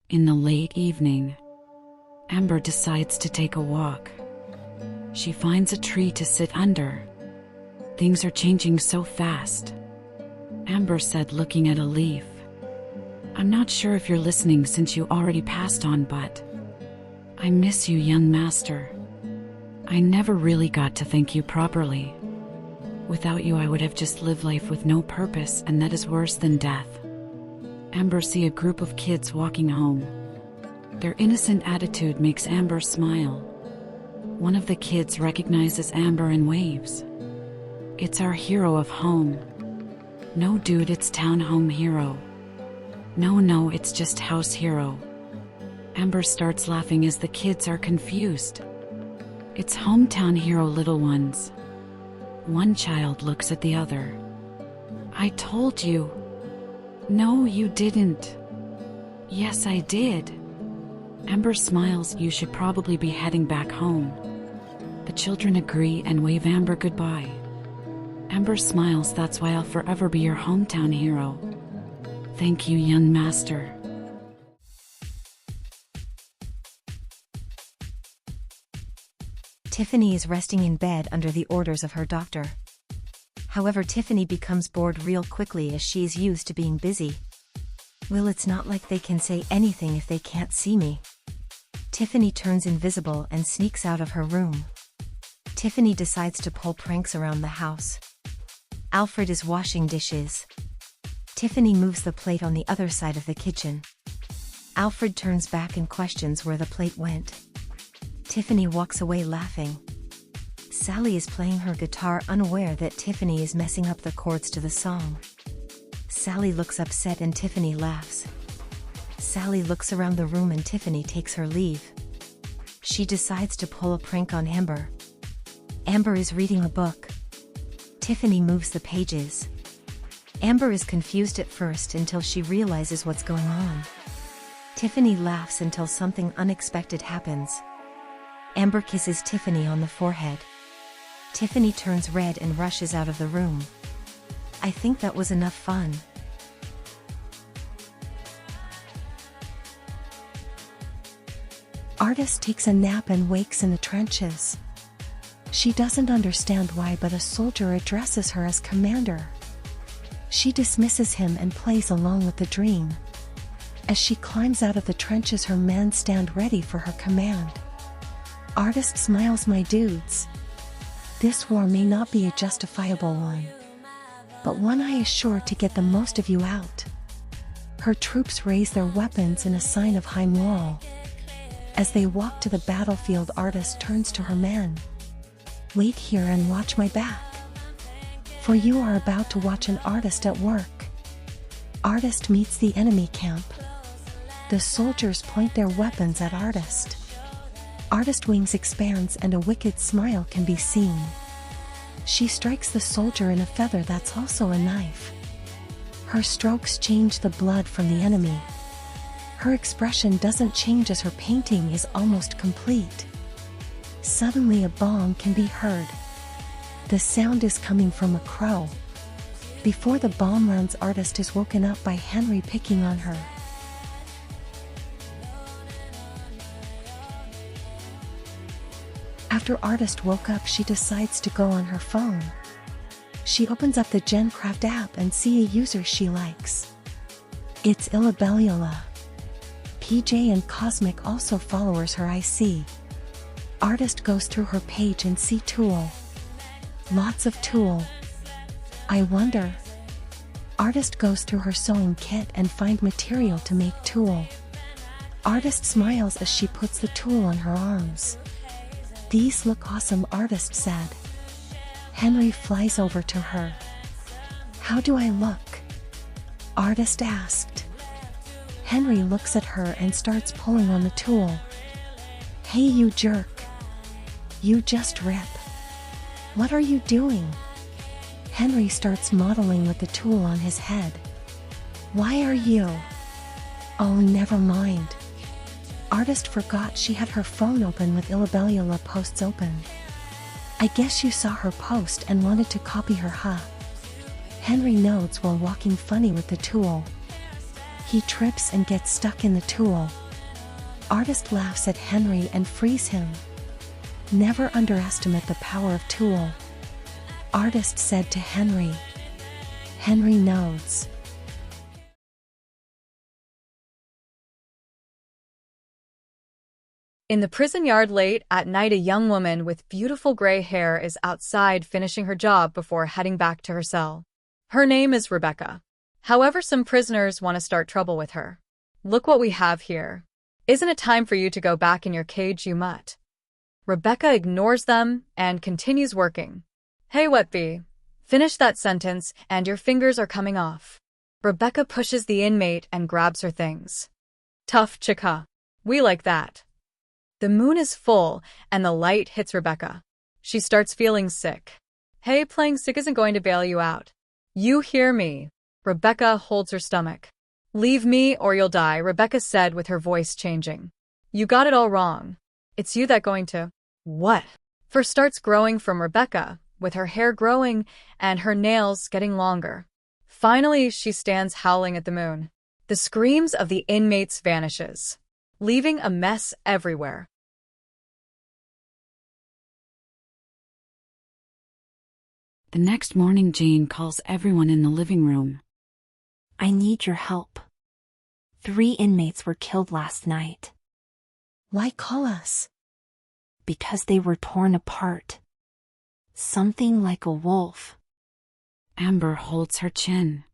In the late evening, Amber decides to take a walk. She finds a tree to sit under. Things are changing so fast, Amber said, looking at a leaf. I'm not sure if you're listening since you already passed on, but I miss you, young master. I never really got to thank you properly. Without you, I would have just lived life with no purpose, and that is worse than death. Amber sees a group of kids walking home. Their innocent attitude makes Amber smile. One of the kids recognizes Amber and waves. It's our hero of home. No, dude, it's town home hero. No, it's just house hero. Amber starts laughing as the kids are confused. It's hometown hero, little ones. One child looks at the other. I told you. No, you didn't. Yes, I did. Amber smiles. You should probably be heading back home. The children agree and wave Amber goodbye. Amber smiles. That's why I'll forever be your hometown hero. Thank you, young master. Tiffany is resting in bed under the orders of her doctor. However, Tiffany becomes bored real quickly as she is used to being busy. Well, it's not like they can say anything if they can't see me. Tiffany turns invisible and sneaks out of her room. Tiffany decides to pull pranks around the house. Alfred is washing dishes. Tiffany moves the plate on the other side of the kitchen. Alfred turns back and questions where the plate went. Tiffany walks away laughing. Sally is playing her guitar, unaware that Tiffany is messing up the chords to the song. Sally looks upset and Tiffany laughs. Sally looks around the room and Tiffany takes her leave. She decides to pull a prank on Amber. Amber is reading a book. Tiffany moves the pages. Amber is confused at first until she realizes what's going on. Tiffany laughs until something unexpected happens. Amber kisses Tiffany on the forehead. Tiffany turns red and rushes out of the room. I think that was enough fun. Artist takes a nap and wakes in the trenches. She doesn't understand why, but a soldier addresses her as commander. She dismisses him and plays along with the dream. As she climbs out of the trenches, her men stand ready for her command. Artist smiles. My dudes, this war may not be a justifiable one, but one I is sure to get the most of you out. Her troops raise their weapons in a sign of high moral. As they walk to the battlefield, Artist turns to her men. Wait here and watch my back, for you are about to watch an artist at work. Artist meets the enemy camp. The soldiers point their weapons at Artist. Artist wings expands and a wicked smile can be seen. She strikes the soldier in a feather that's also a knife. Her strokes change the blood from the enemy. Her expression doesn't change as her painting is almost complete. Suddenly a bong can be heard. The sound is coming from a crow. Before the bomb lands, Artist is woken up by Henry picking on her. After Artist woke up, she decides to go on her phone. She opens up the GenCraft app and see a user she likes. It's Illabellula. PJ and Cosmic also followers her. I see. Artist goes through her page and see Tool. Lots of Tool. I wonder. Artist goes through her sewing kit and find material to make Tool. Artist smiles as she puts the tool on her arms. These look awesome, Artist said. Henry flies over to her. How do I look? Artist asked. Henry looks at her and starts pulling on the tool. Hey, you jerk. You just rip. What are you doing? Henry starts modeling with the tool on his head. Why are you? Oh, never mind. Artist forgot she had her phone open with Illabellula posts open. I guess you saw her post and wanted to copy her, huh? Henry nods while walking funny with the tool. He trips and gets stuck in the tool. Artist laughs at Henry and frees him. Never underestimate the power of tool. Artist said to Henry. Henry nods. In the prison yard late at night, a young woman with beautiful gray hair is outside finishing her job before heading back to her cell. Her name is Rebecca. However, some prisoners want to start trouble with her. Look what we have here. Isn't it time for you to go back in your cage, you mutt? Rebecca ignores them and continues working. Hey, Wetby, finish that sentence and your fingers are coming off. Rebecca pushes the inmate and grabs her things. Tough chick, huh? We like that. The moon is full and the light hits Rebecca. She starts feeling sick. Hey, playing sick isn't going to bail you out. You hear me? Rebecca holds her stomach. Leave me or you'll die, Rebecca said with her voice changing. You got it all wrong. It's you that going to... What? Fur starts growing from Rebecca, with her hair growing and her nails getting longer. Finally, she stands howling at the moon. The screams of the inmates vanishes, leaving a mess everywhere. The next morning, Jane calls everyone in the living room. I need your help. 3 inmates were killed last night. Why call us? Because they were torn apart. Something like a wolf. Amber holds her chin.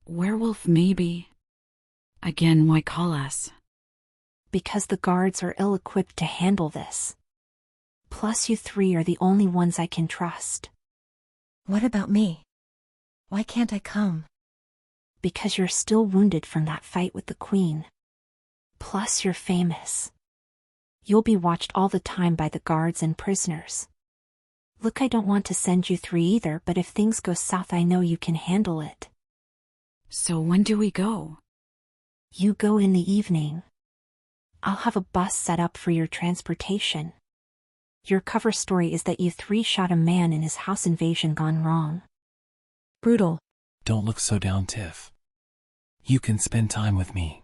Werewolf, maybe. Again, why call us? Because the guards are ill-equipped to handle this. Plus you 3 are the only ones I can trust. What about me? Why can't I come? Because you're still wounded from that fight with the Queen. Plus you're famous. You'll be watched all the time by the guards and prisoners. Look, I don't want to send you 3 either, but if things go south I know you can handle it. So when do we go? You go in the evening. I'll have a bus set up for your transportation. Your cover story is that you 3 shot a man in his house invasion gone wrong. Brutal. Don't look so down, Tiff. You can spend time with me.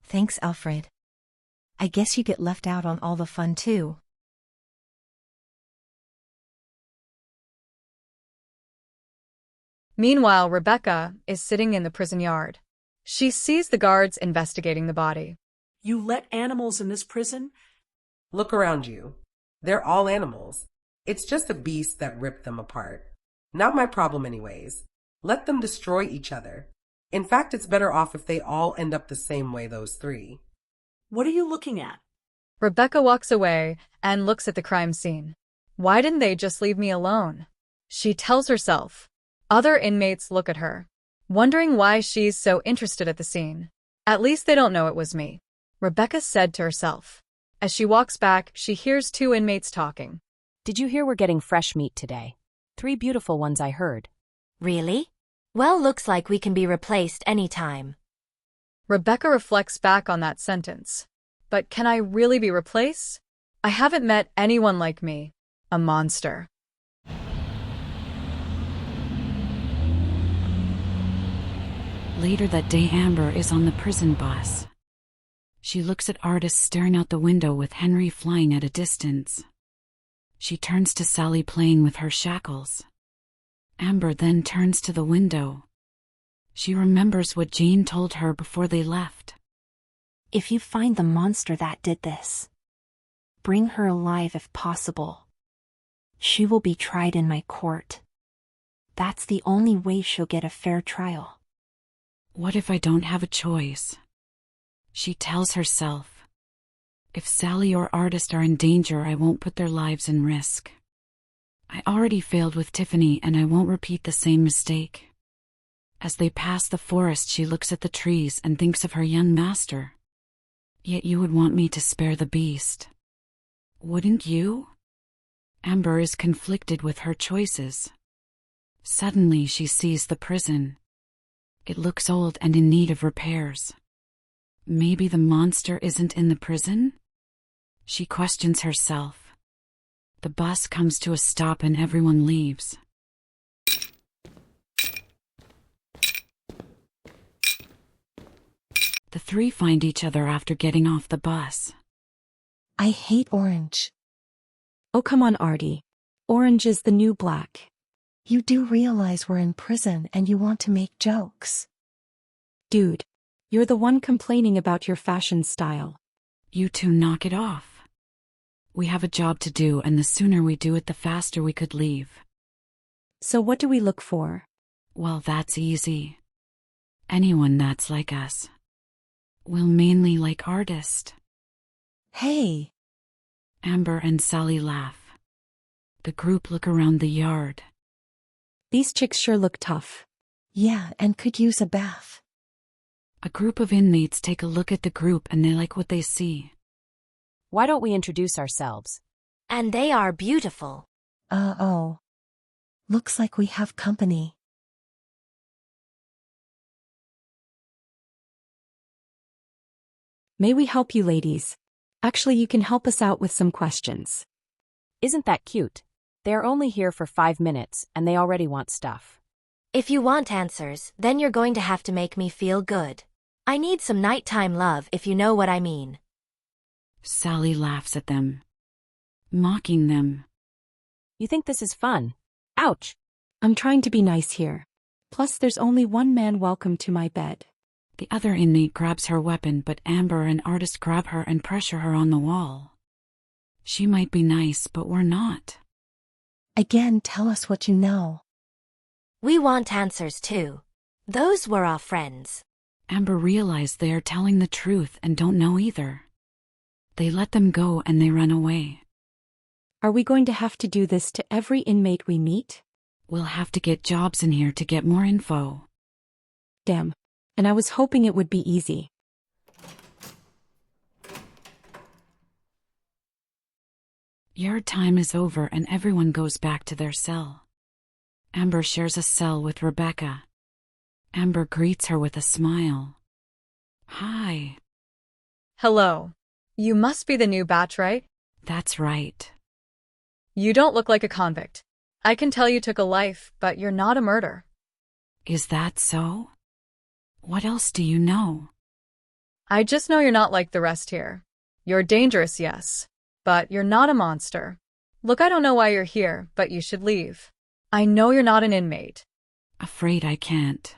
Thanks, Alfred. I guess you get left out on all the fun too. Meanwhile, Rebecca is sitting in the prison yard. She sees the guards investigating the body. You let animals in this prison? Look around you. They're all animals. It's just a beast that ripped them apart. Not my problem anyways. Let them destroy each other. In fact, it's better off if they all end up the same way, those 3. What are you looking at? Rebecca walks away and looks at the crime scene. Why didn't they just leave me alone? She tells herself. Other inmates look at her, wondering why she's so interested at the scene. At least they don't know it was me, Rebecca said to herself. As she walks back, she hears 2 inmates talking. Did you hear we're getting fresh meat today? 3 beautiful ones, I heard. Really? Well, looks like we can be replaced anytime. Rebecca reflects back on that sentence. But can I really be replaced? I haven't met anyone like me. A monster. Later that day, Amber is on the prison bus. She looks at Artist staring out the window with Henry flying at a distance. She turns to Sally playing with her shackles. Amber then turns to the window. She remembers what Jane told her before they left. If you find the monster that did this, bring her alive if possible. She will be tried in my court. That's the only way she'll get a fair trial. What if I don't have a choice? She tells herself. If Sally or Artist are in danger, I won't put their lives in risk. I already failed with Tiffany and I won't repeat the same mistake. As they pass the forest, she looks at the trees and thinks of her young master. Yet you would want me to spare the beast. Wouldn't you? Amber is conflicted with her choices. Suddenly she sees the prison. It looks old and in need of repairs. Maybe the monster isn't in the prison? She questions herself. The bus comes to a stop and everyone leaves. The three find each other after getting off the bus. I hate orange. Oh, come on, Artie. Orange is the new black. You do realize we're in prison and you want to make jokes. Dude, you're the one complaining about your fashion style. You two knock it off. We have a job to do, and the sooner we do it, the faster we could leave. So what do we look for? Well, that's easy. Anyone that's like us. We'll mainly like artists. Hey. Amber and Sally laugh. The group look around the yard. These chicks sure look tough. Yeah, and could use a bath. A group of inmates take a look at the group and they like what they see. Why don't we introduce ourselves? And they are beautiful. Oh. Looks like we have company. May we help you, ladies? Actually, you can help us out with some questions. Isn't that cute? They're only here for 5 minutes, and they already want stuff. If you want answers, then you're going to have to make me feel good. I need some nighttime love, if you know what I mean. Sally laughs at them, mocking them. You think this is fun? Ouch! I'm trying to be nice here. Plus, there's only one man welcome to my bed. The other inmate grabs her weapon, but Amber and Artist grab her and pressure her on the wall. She might be nice, but we're not. Again, tell us what you know. We want answers too. Those were our friends. Amber realized they are telling the truth and don't know either. They let them go and they run away. Are we going to have to do this to every inmate we meet? We'll have to get jobs in here to get more info. Damn. And I was hoping it would be easy. Yard time is over and everyone goes back to their cell. Amber shares a cell with Rebecca. Amber greets her with a smile. Hi. Hello. You must be the new batch, right? That's right. You don't look like a convict. I can tell you took a life, but you're not a murder. Is that so? What else do you know? I just know you're not like the rest here. You're dangerous, yes. But you're not a monster. Look, I don't know why you're here, but you should leave. I know you're not an inmate. Afraid I can't.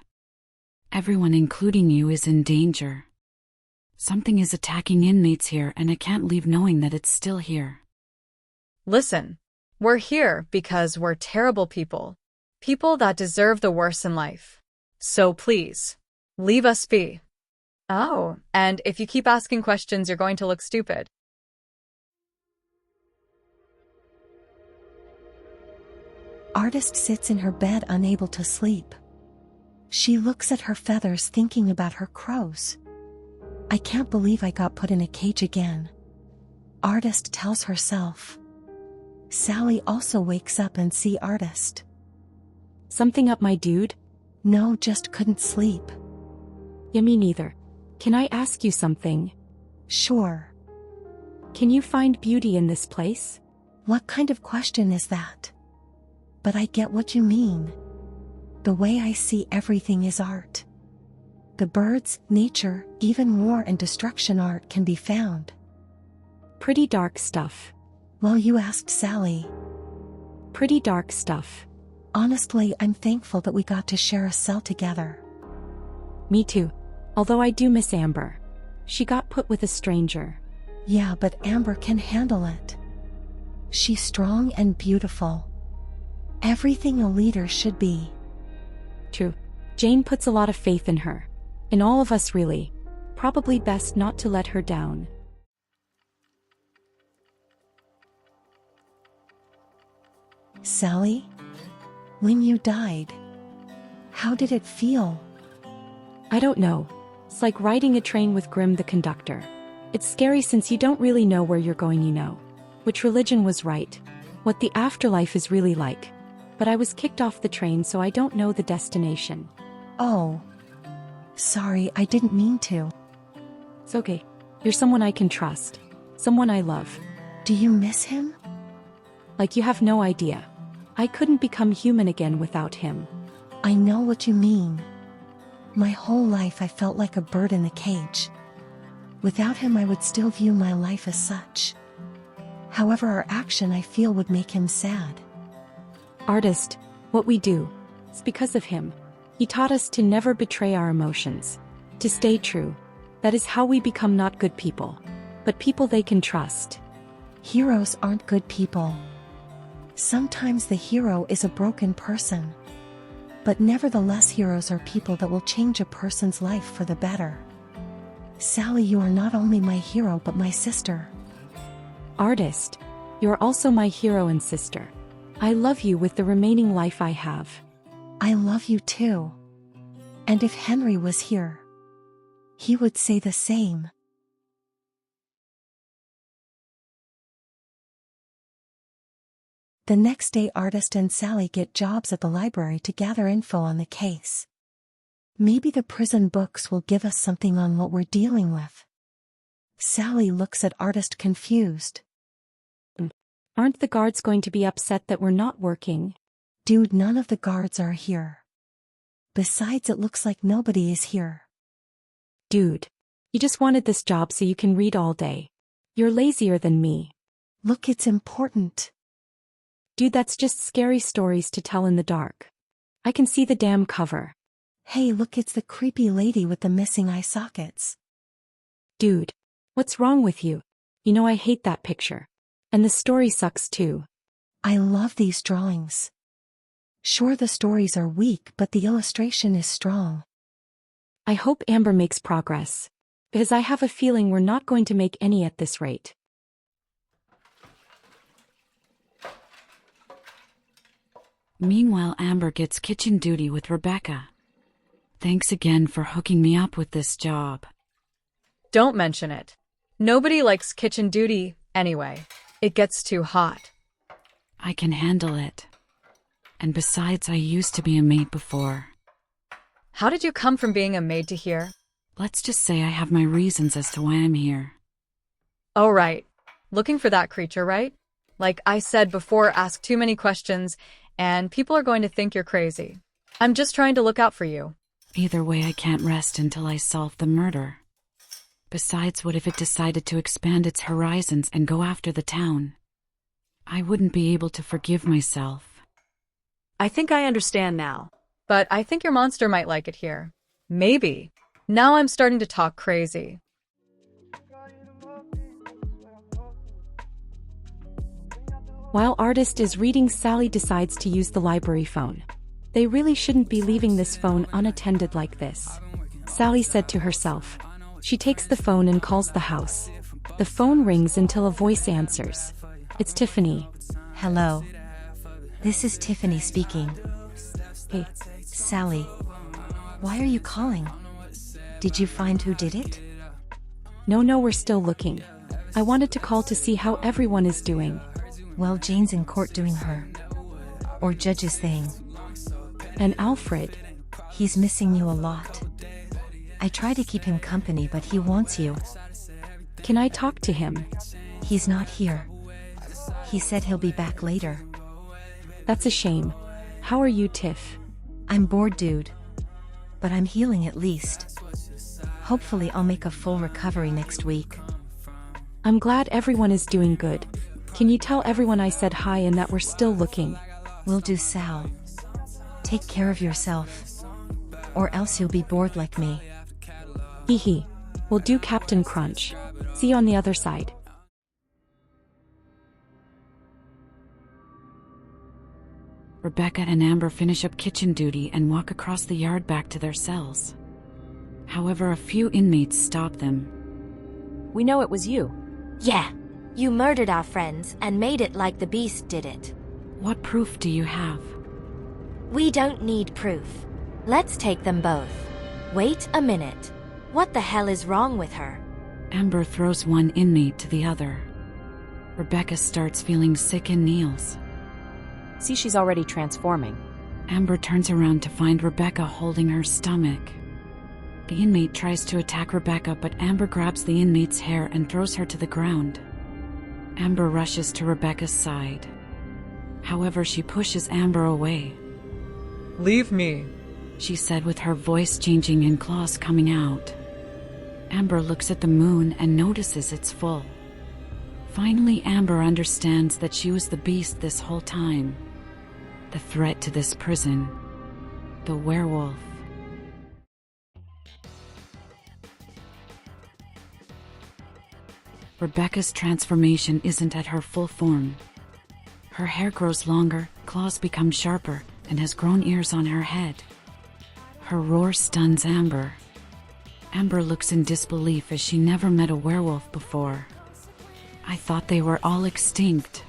Everyone, including you, is in danger. Something is attacking inmates here and I can't leave knowing that it's still here. Listen, we're here because we're terrible people. People that deserve the worst in life. So please, leave us be. Oh, and if you keep asking questions, you're going to look stupid. Artist sits in her bed unable to sleep. She looks at her feathers thinking about her crows. I can't believe I got put in a cage again. Artist tells herself. Sally also wakes up and see Artist. Something up my dude? No, just couldn't sleep. Yeah, me neither. Can I ask you something? Sure. Can you find beauty in this place? What kind of question is that? But I get what you mean. The way I see everything is art. The birds, nature, even war and destruction art can be found. Pretty dark stuff. Well, you asked Sally. Pretty dark stuff. Honestly, I'm thankful that we got to share a cell together. Me too. Although I do miss Amber. She got put with a stranger. Yeah, but Amber can handle it. She's strong and beautiful. Everything a leader should be. True. Jane puts a lot of faith in her. In all of us, really. Probably best not to let her down. Sally? When you died, how did it feel? I don't know. It's like riding a train with Grim the conductor. It's scary since you don't really know where you're going, you know. Which religion was right. What the afterlife is really like. But I was kicked off the train, so I don't know the destination. Oh. Sorry, I didn't mean to. It's okay. You're someone I can trust. Someone I love. Do you miss him? Like you have no idea. I couldn't become human again without him. I know what you mean. My whole life I felt like a bird in the cage. Without him I would still view my life as such. However, our action I feel would make him sad. Artist, what we do, it's because of him. He taught us to never betray our emotions, to stay true. That is how we become not good people, but people they can trust. Heroes aren't good people. Sometimes the hero is a broken person. But nevertheless, heroes are people that will change a person's life for the better. Sally, you are not only my hero but my sister. Artist, you're also my hero and sister. I love you with the remaining life I have. I love you too. And if Henry was here, he would say the same. The next day, Artist and Sally get jobs at the library to gather info on the case. Maybe the prison books will give us something on what we're dealing with. Sally looks at Artist confused. Aren't the guards going to be upset that we're not working? Dude, none of the guards are here. Besides, it looks like nobody is here. Dude, you just wanted this job so you can read all day. You're lazier than me. Look, it's important. Dude, that's just scary stories to tell in the dark. I can see the damn cover. Hey, look, it's the creepy lady with the missing eye sockets. Dude, what's wrong with you? You know I hate that picture. And the story sucks too. I love these drawings. Sure, the stories are weak, but the illustration is strong. I hope Amber makes progress, because I have a feeling we're not going to make any at this rate. Meanwhile, Amber gets kitchen duty with Rebecca. Thanks again for hooking me up with this job. Don't mention it. Nobody likes kitchen duty anyway. It gets too hot. I can handle it. And besides, I used to be a maid before. How did you come from being a maid to here? Let's just say I have my reasons as to why I'm here. Oh, right. Looking for that creature, right? Like I said before, ask too many questions, and people are going to think you're crazy. I'm just trying to look out for you. Either way, I can't rest until I solve the murder. Besides, what if it decided to expand its horizons and go after the town? I wouldn't be able to forgive myself. I think I understand now. But I think your monster might like it here. Maybe. Now I'm starting to talk crazy. While Artist is reading, Sally decides to use the library phone. They really shouldn't be leaving this phone unattended like this, Sally said to herself. She takes the phone and calls the house. The phone rings until a voice answers. It's Tiffany. Hello. This is Tiffany speaking. Hey. Sally. Why are you calling? Did you find who did it? No, we're still looking. I wanted to call to see how everyone is doing. Well, Jane's in court doing her or judge's thing. And Alfred? He's missing you a lot. I try to keep him company, but he wants you. Can I talk to him? He's not here. He said he'll be back later. That's a shame. How are you, Tiff? I'm bored, dude. But I'm healing at least. Hopefully I'll make a full recovery next week. I'm glad everyone is doing good. Can you tell everyone I said hi and that we're still looking? Will do, Sal. Take care of yourself. Or else you'll be bored like me. Hee. We'll do, Captain Crunch. See you on the other side. Rebecca and Amber finish up kitchen duty and walk across the yard back to their cells. However, a few inmates stop them. We know it was you. Yeah, you murdered our friends and made it like the beast did it. What proof do you have? We don't need proof. Let's take them both. Wait a minute. What the hell is wrong with her? Amber throws one inmate to the other. Rebecca starts feeling sick and kneels. See, she's already transforming. Amber turns around to find Rebecca holding her stomach. The inmate tries to attack Rebecca, but Amber grabs the inmate's hair and throws her to the ground. Amber rushes to Rebecca's side. However, she pushes Amber away. Leave me. she said with her voice changing and claws coming out. Amber looks at the moon and notices it's full. Finally, Amber understands that she was the beast this whole time. The threat to this prison. The werewolf. Rebecca's transformation isn't at her full form. Her hair grows longer, claws become sharper, and has grown ears on her head. Her roar stuns Amber. Amber looks in disbelief as she never met a werewolf before. I thought they were all extinct.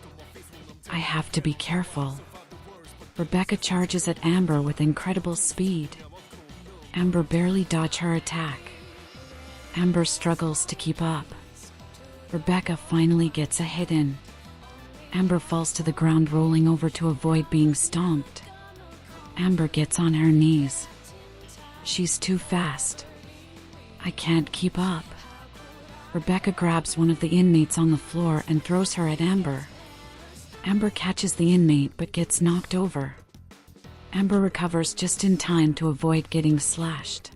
I have to be careful. Rebecca charges at Amber with incredible speed. Amber barely dodges her attack. Amber struggles to keep up. Rebecca finally gets a hit in. Amber falls to the ground, rolling over to avoid being stomped. Amber gets on her knees. She's too fast. I can't keep up. Rebecca grabs one of the inmates on the floor and throws her at Amber. Amber catches the inmate but gets knocked over. Amber recovers just in time to avoid getting slashed.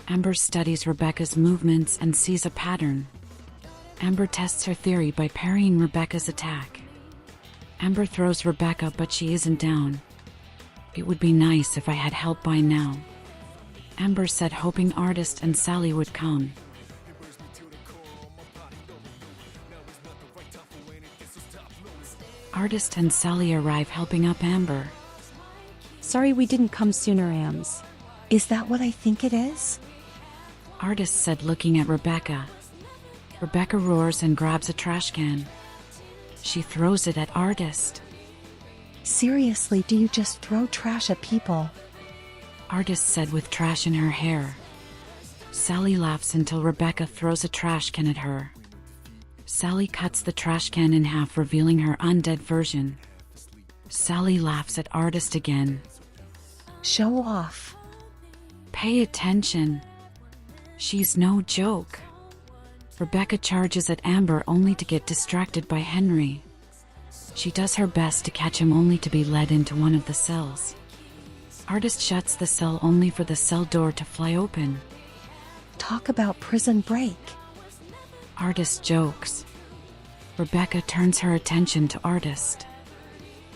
Amber studies Rebecca's movements and sees a pattern. Amber tests her theory by parrying Rebecca's attack. Amber throws Rebecca, but she isn't down. It would be nice if I had help by now. Amber said, hoping Artist and Sally would come. Artist and Sally arrive, helping up Amber. Sorry we didn't come sooner, Ams. Is that what I think it is? Artist said, looking at Rebecca. Rebecca roars and grabs a trash can. She throws it at Artist. Seriously, do you just throw trash at people? Artist said with trash in her hair. Sally laughs until Rebecca throws a trash can at her. Sally cuts the trash can in half, revealing her undead version. Sally laughs at Artist again. Show off. Pay attention. She's no joke. Rebecca charges at Amber only to get distracted by Henry. She does her best to catch him only to be led into one of the cells. Artist shuts the cell only for the cell door to fly open. Talk about prison break. Artist jokes. Rebecca turns her attention to Artist.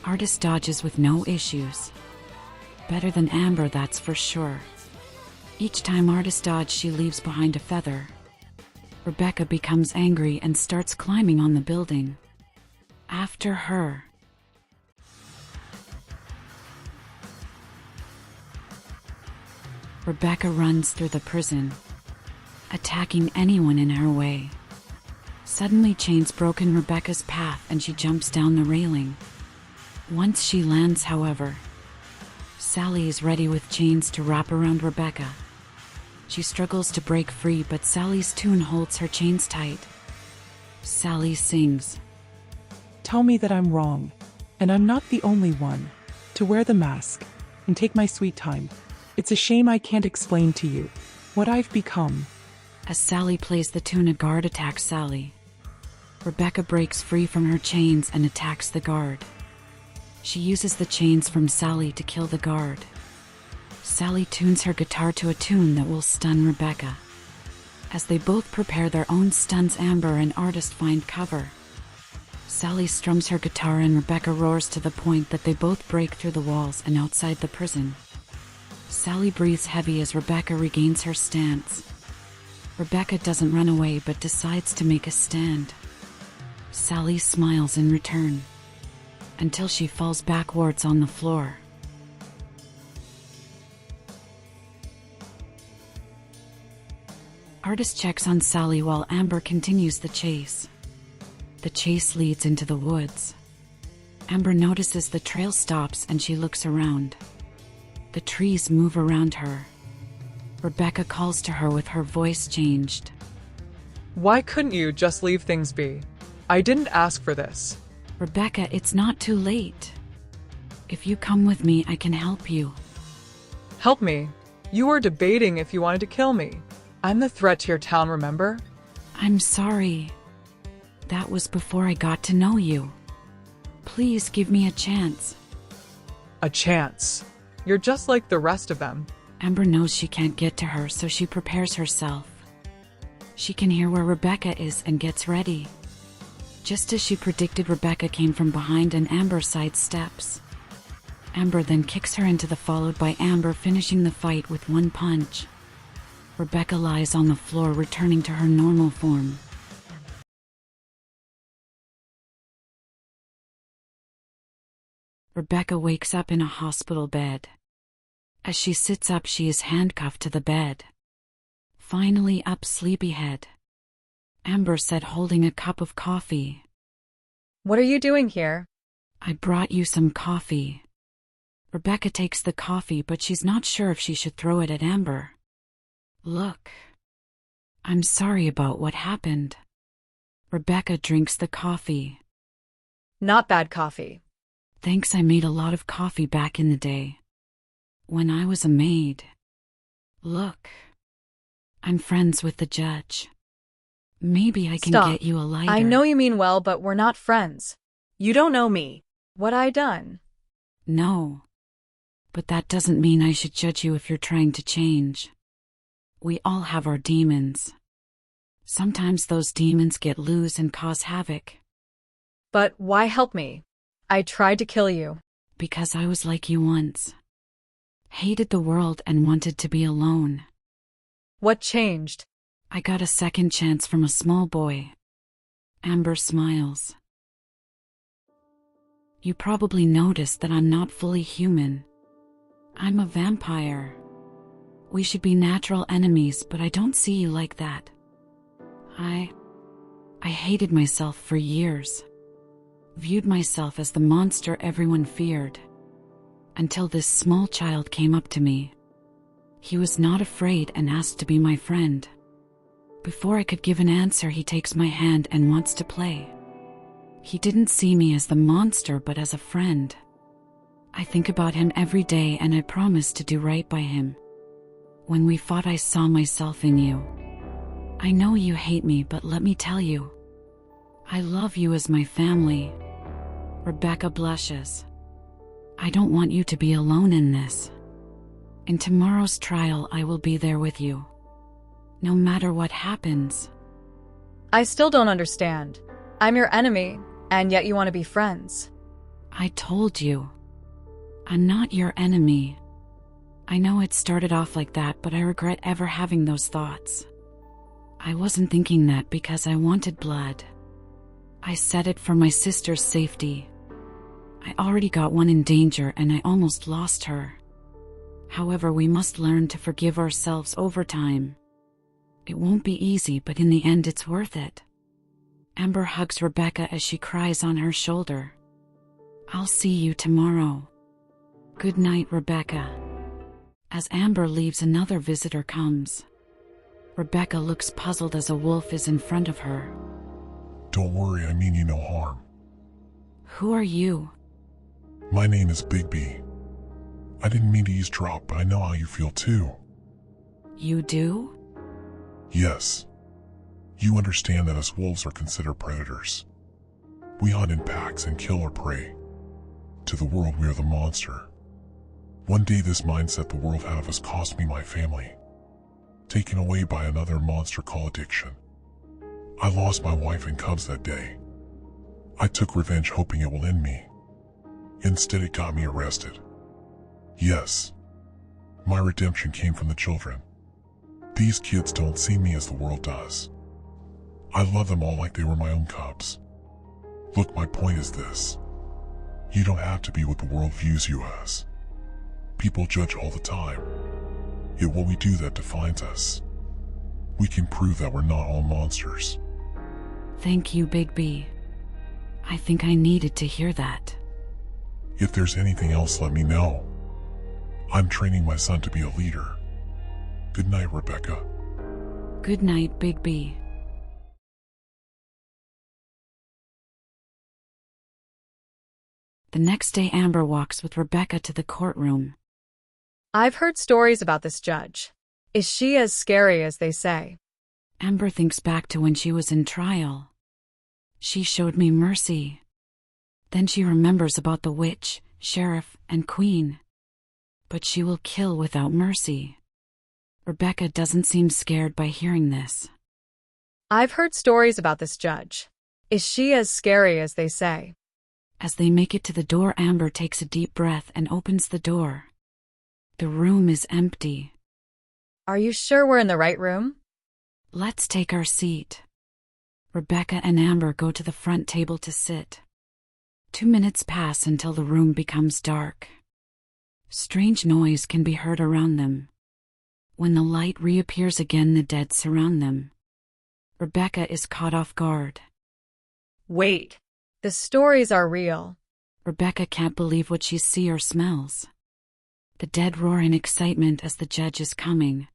Artist dodges with no issues. Better than Amber, that's for sure. Each time Artist dodges, she leaves behind a feather. Rebecca becomes angry and starts climbing on the building. After her. Rebecca runs through the prison, attacking anyone in her way. Suddenly, chains broke in Rebecca's path and she jumps down the railing. Once she lands, however, Sally is ready with chains to wrap around Rebecca. She struggles to break free, but Sally's tune holds her chains tight. Sally sings. Tell me that I'm wrong, and I'm not the only one, to wear the mask and take my sweet time. It's a shame I can't explain to you what I've become. As Sally plays the tune, a guard attacks Sally. Rebecca breaks free from her chains and attacks the guard. She uses the chains from Sally to kill the guard. Sally tunes her guitar to a tune that will stun Rebecca. As they both prepare their own stuns, Amber and Artist find cover. Sally strums her guitar and Rebecca roars to the point that they both break through the walls and outside the prison. Sally breathes heavy as Rebecca regains her stance. Rebecca doesn't run away but decides to make a stand. Sally smiles in return, until she falls backwards on the floor. Artist checks on Sally while Amber continues the chase. The chase leads into the woods. Amber notices the trail stops and she looks around. The trees move around her. Rebecca calls to her with her voice changed. Why couldn't you just leave things be? I didn't ask for this. Rebecca, it's not too late. If you come with me, I can help you. Help me. You were debating if you wanted to kill me. I'm the threat to your town, remember? I'm sorry. That was before I got to know you. Please give me a chance. A chance? You're just like the rest of them. Amber knows she can't get to her, so she prepares herself. She can hear where Rebecca is and gets ready. Just as she predicted, Rebecca came from behind and Amber sidesteps. Amber then kicks her into the, followed by Amber finishing the fight with one punch. Rebecca lies on the floor, returning to her normal form. Rebecca wakes up in a hospital bed. As she sits up, she is handcuffed to the bed. Finally up, sleepyhead. Amber said, holding a cup of coffee. What are you doing here? I brought you some coffee. Rebecca takes the coffee, but she's not sure if she should throw it at Amber. Look. I'm sorry about what happened. Rebecca drinks the coffee. Not bad coffee. Thanks, I made a lot of coffee back in the day. When I was a maid. Look. I'm friends with the judge. Maybe I can Stop. get you a lighter. I know you mean well, but we're not friends. You don't know me. What I done? No. But that doesn't mean I should judge you if you're trying to change. We all have our demons. Sometimes those demons get loose and cause havoc. But why help me? I tried to kill you. Because I was like you once. Hated the world and wanted to be alone. What changed? I got a second chance from a small boy. Amber smiles. You probably noticed that I'm not fully human. I'm a vampire. We should be natural enemies, but I don't see you like that. I hated myself for years. Viewed myself as the monster everyone feared. Until this small child came up to me. He was not afraid and asked to be my friend. Before I could give an answer, he takes my hand and wants to play. He didn't see me as the monster, but as a friend. I think about him every day and I promise to do right by him. When we fought, I saw myself in you. I know you hate me, but let me tell you. I love you as my family. Rebecca blushes. I don't want you to be alone in this. In tomorrow's trial, I will be there with you. No matter what happens. I still don't understand. I'm your enemy, and yet you want to be friends. I told you. I'm not your enemy. I know it started off like that, but I regret ever having those thoughts. I wasn't thinking that because I wanted blood. I said it for my sister's safety. I already got one in danger and I almost lost her. However, we must learn to forgive ourselves over time. It won't be easy, but in the end it's worth it. Amber hugs Rebecca as she cries on her shoulder. I'll see you tomorrow. Good night, Rebecca. As Amber leaves, another visitor comes. Rebecca looks puzzled as a wolf is in front of her. Don't worry, I mean you no harm. Who are you? My name is Bigby. I didn't mean to eavesdrop, but I know how you feel too. You do? Yes. You understand that us wolves are considered predators. We hunt in packs and kill our prey. To the world, we are the monster. One day this mindset the world had of us cost me my family. Taken away by another monster called addiction. I lost my wife and cubs that day. I took revenge hoping it will end me. Instead, it got me arrested. Yes. My redemption came from the children. These kids don't see me as the world does. I love them all like they were my own cubs. Look, my point is this. You don't have to be what the world views you as. People judge all the time. Yet what we do that defines us. We can prove that we're not all monsters. Thank you, Bigby. I think I needed to hear that. If there's anything else, let me know. I'm training my son to be a leader. Good night, Rebecca. Good night, Bigby. The next day, Amber walks with Rebecca to the courtroom. I've heard stories about this judge. Is she as scary as they say? Amber thinks back to when she was in trial. She showed me mercy. Then she remembers about the witch, sheriff, and queen. but she will kill without mercy. Rebecca doesn't seem scared by hearing this. I've heard stories about this judge. Is she as scary as they say? As they make it to the door, Amber takes a deep breath and opens the door. The room is empty. Are you sure we're in the right room? Let's take our seat. Rebecca and Amber go to the front table to sit. 2 minutes pass until the room becomes dark. Strange noise can be heard around them. When the light reappears again, the dead surround them. Rebecca is caught off guard. Wait, the stories are real. Rebecca can't believe what she sees or smells. The dead roar in excitement as the judge is coming.